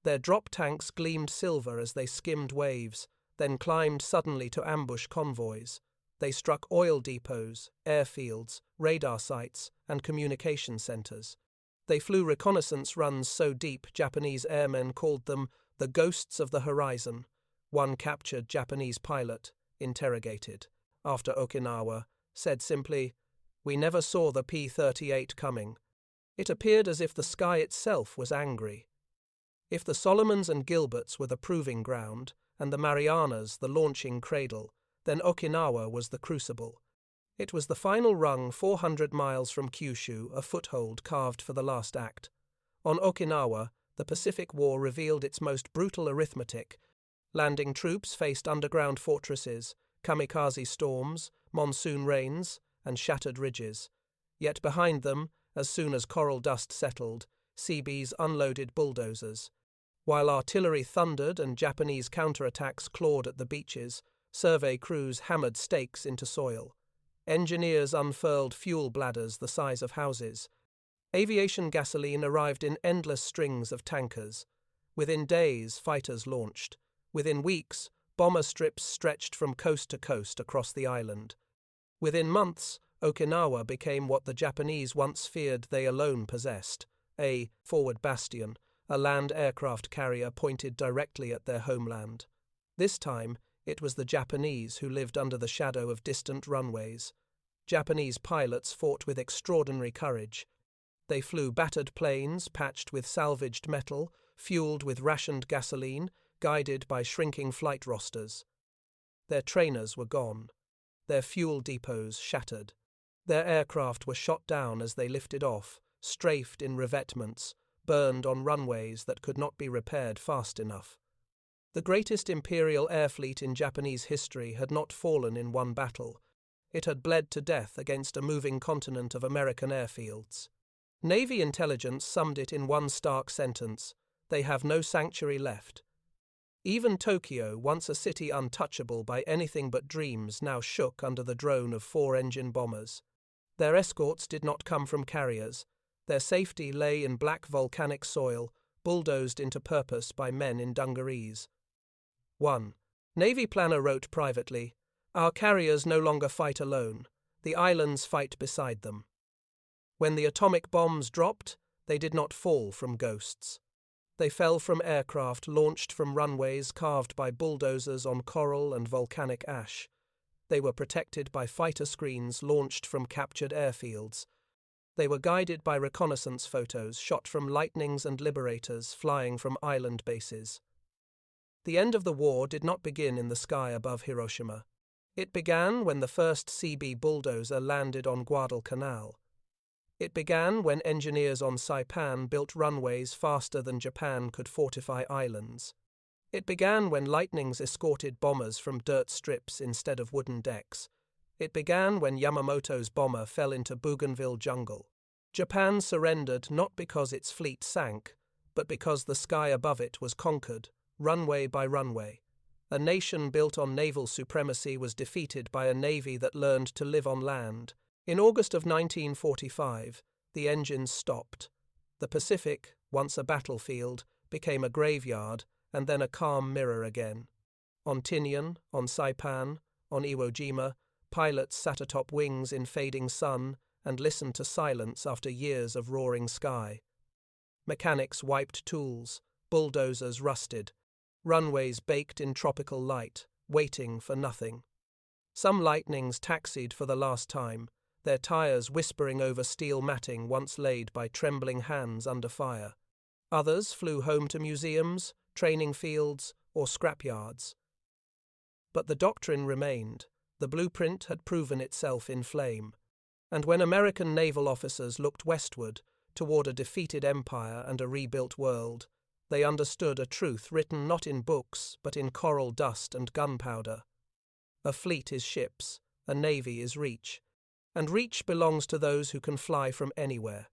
Their drop tanks gleamed silver as they skimmed waves, then climbed suddenly to ambush convoys. They struck oil depots, airfields, radar sites, and communication centers. They flew reconnaissance runs so deep Japanese airmen called them the ghosts of the horizon. One captured Japanese pilot, interrogated, after Okinawa, said simply, "We never saw the P-38 coming." It appeared as if the sky itself was angry. If the Solomons and Gilberts were the proving ground, and the Marianas the launching cradle, then Okinawa was the crucible. It was the final rung 400 miles from Kyushu, a foothold carved for the last act. On Okinawa, the Pacific War revealed its most brutal arithmetic. Landing troops faced underground fortresses, kamikaze storms, monsoon rains, and shattered ridges. Yet behind them, as soon as coral dust settled, Seabees unloaded bulldozers. While artillery thundered and Japanese counterattacks clawed at the beaches, survey crews hammered stakes into soil. Engineers unfurled fuel bladders the size of houses. Aviation gasoline arrived in endless strings of tankers. Within days, fighters launched. Within weeks, bomber strips stretched from coast to coast across the island. Within months, Okinawa became what the Japanese once feared they alone possessed, a forward bastion, a land aircraft carrier pointed directly at their homeland. This time, it was the Japanese who lived under the shadow of distant runways. Japanese pilots fought with extraordinary courage. They flew battered planes patched with salvaged metal, fueled with rationed gasoline, guided by shrinking flight rosters. Their trainers were gone. Their fuel depots shattered. Their aircraft were shot down as they lifted off, strafed in revetments, burned on runways that could not be repaired fast enough. The greatest imperial air fleet in Japanese history had not fallen in one battle. It had bled to death against a moving continent of American airfields. Navy intelligence summed it in one stark sentence: they have no sanctuary left. Even Tokyo, once a city untouchable by anything but dreams, now shook under the drone of four-engine bombers. Their escorts did not come from carriers. Their safety lay in black volcanic soil, bulldozed into purpose by men in dungarees. 1. Navy planner wrote privately, "Our carriers no longer fight alone. The islands fight beside them." When the atomic bombs dropped, they did not fall from ghosts. They fell from aircraft launched from runways carved by bulldozers on coral and volcanic ash. They were protected by fighter screens launched from captured airfields. They were guided by reconnaissance photos shot from Lightnings and Liberators flying from island bases. The end of the war did not begin in the sky above Hiroshima. It began when the first Seabee bulldozer landed on Guadalcanal. It began when engineers on Saipan built runways faster than Japan could fortify islands. It began when Lightnings escorted bombers from dirt strips instead of wooden decks. It began when Yamamoto's bomber fell into Bougainville jungle. Japan surrendered not because its fleet sank, but because the sky above it was conquered, runway by runway. A nation built on naval supremacy was defeated by a navy that learned to live on land. In August of 1945, the engines stopped. The Pacific, once a battlefield, became a graveyard and then a calm mirror again. On Tinian, on Saipan, on Iwo Jima, pilots sat atop wings in fading sun and listened to silence after years of roaring sky. Mechanics wiped tools, bulldozers rusted, runways baked in tropical light, waiting for nothing. Some Lightnings taxied for the last time, their tires whispering over steel matting once laid by trembling hands under fire. Others flew home to museums, training fields, or scrapyards. But the doctrine remained. The blueprint had proven itself in flame. And when American naval officers looked westward, toward a defeated empire and a rebuilt world, They understood a truth written not in books, but in coral dust and gunpowder. A fleet is ships, a navy is reach, and reach belongs to those who can fly from anywhere.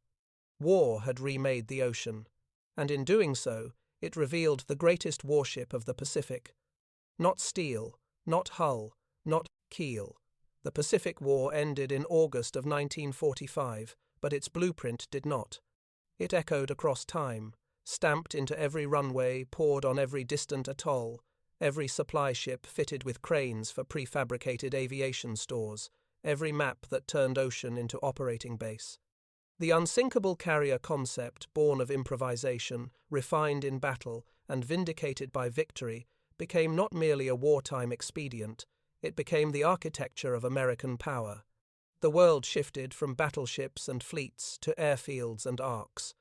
War had remade the ocean, and in doing so, it revealed the greatest warship of the Pacific. Not steel, not hull, not keel. The Pacific War ended in August of 1945, but its blueprint did not. It echoed across time, stamped into every runway, poured on every distant atoll, every supply ship fitted with cranes for prefabricated aviation stores, every map that turned ocean into operating base. The unsinkable carrier concept, born of improvisation, refined in battle, and vindicated by victory, became not merely a wartime expedient, it became the architecture of American power. The world shifted from battleships and fleets to airfields and arcs.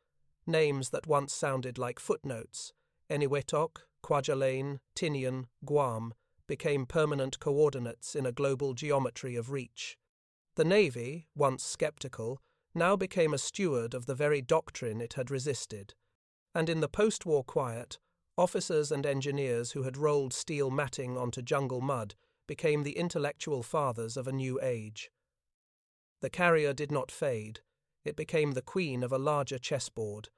Names that once sounded like footnotes, Eniwetok, Kwajalein, Tinian, Guam, became permanent coordinates in a global geometry of reach. The Navy, once skeptical, now became a steward of the very doctrine it had resisted. And in the post-war quiet, officers and engineers who had rolled steel matting onto jungle mud became the intellectual fathers of a new age. The carrier did not fade. It became the queen of a larger chessboard.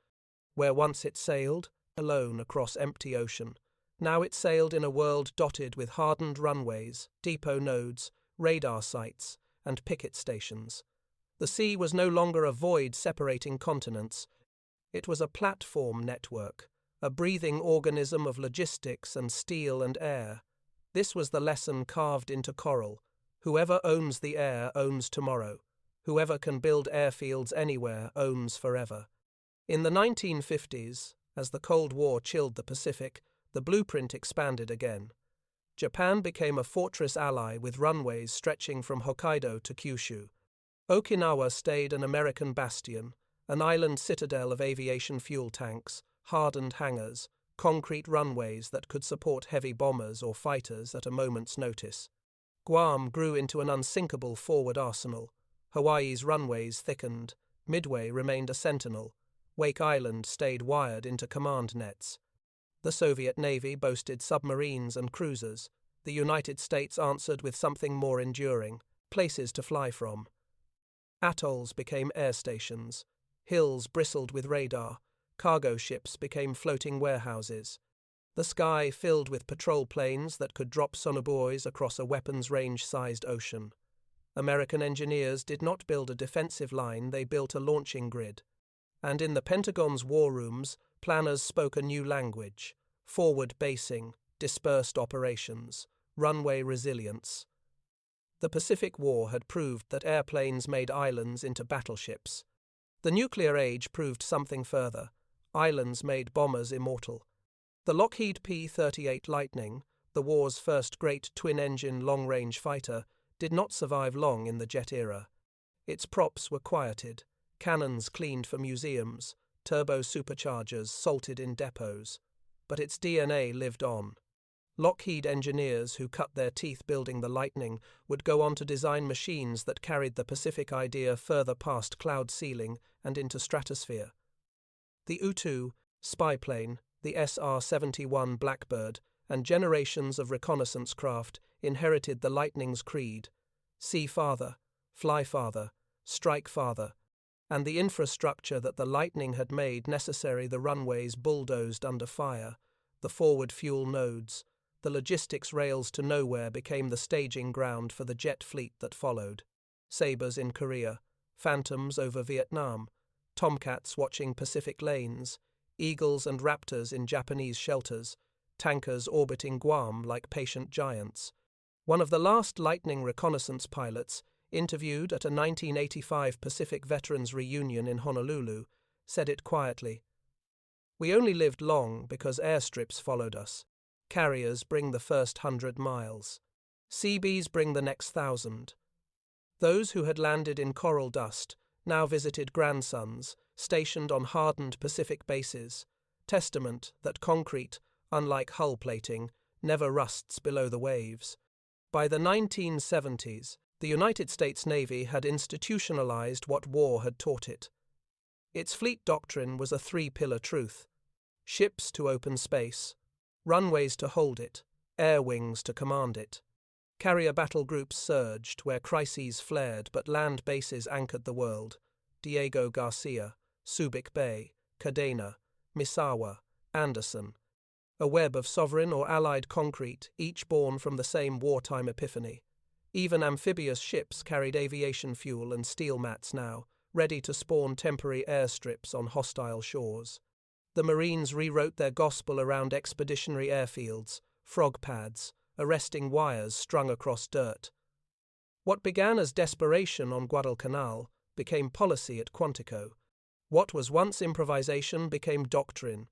Where once it sailed, alone across empty ocean, now it sailed in a world dotted with hardened runways, depot nodes, radar sites, and picket stations. The sea was no longer a void separating continents. It was a platform network, a breathing organism of logistics and steel and air. This was the lesson carved into coral. Whoever owns the air owns tomorrow. Whoever can build airfields anywhere owns forever. In the 1950s, as the Cold War chilled the Pacific, the blueprint expanded again. Japan became a fortress ally with runways stretching from Hokkaido to Kyushu. Okinawa stayed an American bastion, an island citadel of aviation fuel tanks, hardened hangars, concrete runways that could support heavy bombers or fighters at a moment's notice. Guam grew into an unsinkable forward arsenal. Hawaii's runways thickened. Midway remained a sentinel. Wake Island stayed wired into command nets. The Soviet Navy boasted submarines and cruisers. The United States answered with something more enduring, places to fly from. Atolls became air stations. Hills bristled with radar. Cargo ships became floating warehouses. The sky filled with patrol planes that could drop sonobuoys across a weapons range-sized ocean. American engineers did not build a defensive line, they built a launching grid. And in the Pentagon's war rooms, planners spoke a new language: forward basing, dispersed operations, runway resilience. The Pacific War had proved that airplanes made islands into battleships. The nuclear age proved something further. Islands made bombers immortal. The Lockheed P-38 Lightning, the war's first great twin-engine long-range fighter, did not survive long in the jet era. Its props were quieted, cannons cleaned for museums, turbo superchargers salted in depots. But its DNA lived on. Lockheed engineers who cut their teeth building the Lightning would go on to design machines that carried the Pacific idea further past cloud ceiling and into stratosphere. The U-2, spy plane, the SR-71 Blackbird, and generations of reconnaissance craft inherited the Lightning's creed: see farther, fly farther, strike farther, and the infrastructure that the Lightning had made necessary the runways bulldozed under fire, the forward fuel nodes, the logistics rails to nowhere became the staging ground for the jet fleet that followed. Sabres in Korea, Phantoms over Vietnam, Tomcats watching Pacific lanes, Eagles and Raptors in Japanese shelters, tankers orbiting Guam like patient giants. One of the last Lightning reconnaissance pilots, interviewed at a 1985 Pacific Veterans Reunion in Honolulu, said it quietly: "We only lived long because airstrips followed us. Carriers bring the first 100 miles. Seabees bring the next 1,000. Those who had landed in coral dust now visited grandsons, stationed on hardened Pacific bases, testament that concrete, unlike hull plating, never rusts below the waves." By the 1970s, the United States Navy had institutionalized what war had taught it. Its fleet doctrine was a three-pillar truth: ships to open space, runways to hold it, air wings to command it. Carrier battle groups surged where crises flared but land bases anchored the world. Diego Garcia, Subic Bay, Cadena, Misawa, Anderson. A web of sovereign or allied concrete, each born from the same wartime epiphany. Even amphibious ships carried aviation fuel and steel mats now, ready to spawn temporary airstrips on hostile shores. The Marines rewrote their gospel around expeditionary airfields, frog pads, arresting wires strung across dirt. What began as desperation on Guadalcanal became policy at Quantico. What was once improvisation became doctrine.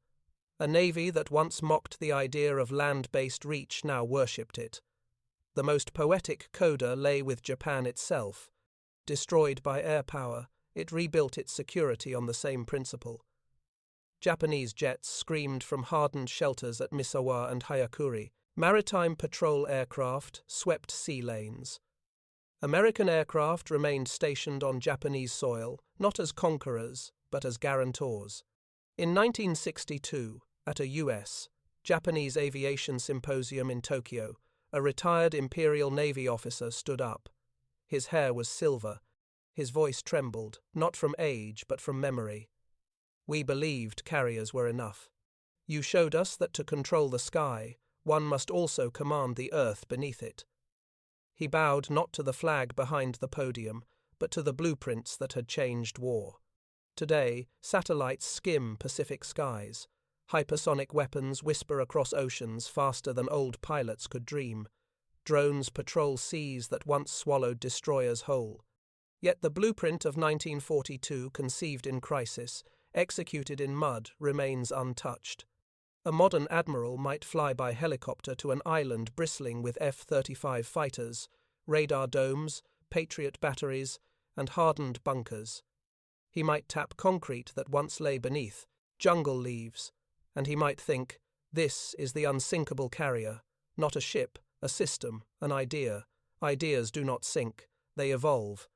A navy that once mocked the idea of land-based reach now worshipped it. The most poetic coda lay with Japan itself. Destroyed by air power, it rebuilt its security on the same principle. Japanese jets screamed from hardened shelters at Misawa and Hayakuri. Maritime patrol aircraft swept sea lanes. American aircraft remained stationed on Japanese soil, not as conquerors, but as guarantors. In 1962, at a U.S. Japanese aviation symposium in Tokyo, a retired Imperial Navy officer stood up. His hair was silver. His voice trembled, not from age but from memory. "We believed carriers were enough. You showed us that to control the sky, one must also command the earth beneath it." He bowed not to the flag behind the podium, but to the blueprints that had changed war. Today, satellites skim Pacific skies. Hypersonic weapons whisper across oceans faster than old pilots could dream. Drones patrol seas that once swallowed destroyers whole. Yet the blueprint of 1942, conceived in crisis, executed in mud, remains untouched. A modern admiral might fly by helicopter to an island bristling with F-35 fighters, radar domes, Patriot batteries, and hardened bunkers. He might tap concrete that once lay beneath, jungle leaves, and he might think, this is the unsinkable carrier, not a ship, a system, an idea. Ideas do not sink, they evolve.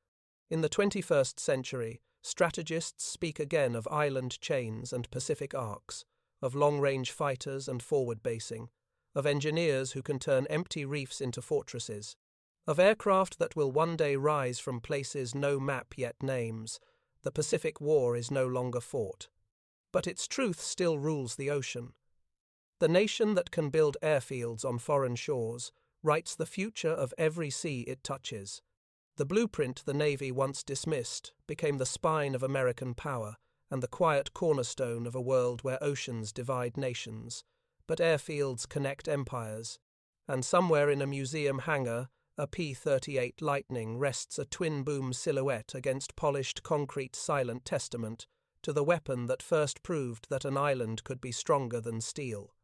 In the 21st century, strategists speak again of island chains and Pacific arcs, of long-range fighters and forward basing, of engineers who can turn empty reefs into fortresses, of aircraft that will one day rise from places no map yet names. The Pacific War is no longer fought. But its truth still rules the ocean. The nation that can build airfields on foreign shores writes the future of every sea it touches. The blueprint the Navy once dismissed became the spine of American power and the quiet cornerstone of a world where oceans divide nations, but airfields connect empires. And somewhere in a museum hangar, a P-38 Lightning rests a twin-boom silhouette against polished concrete, silent testament to the weapon that first proved that an island could be stronger than steel.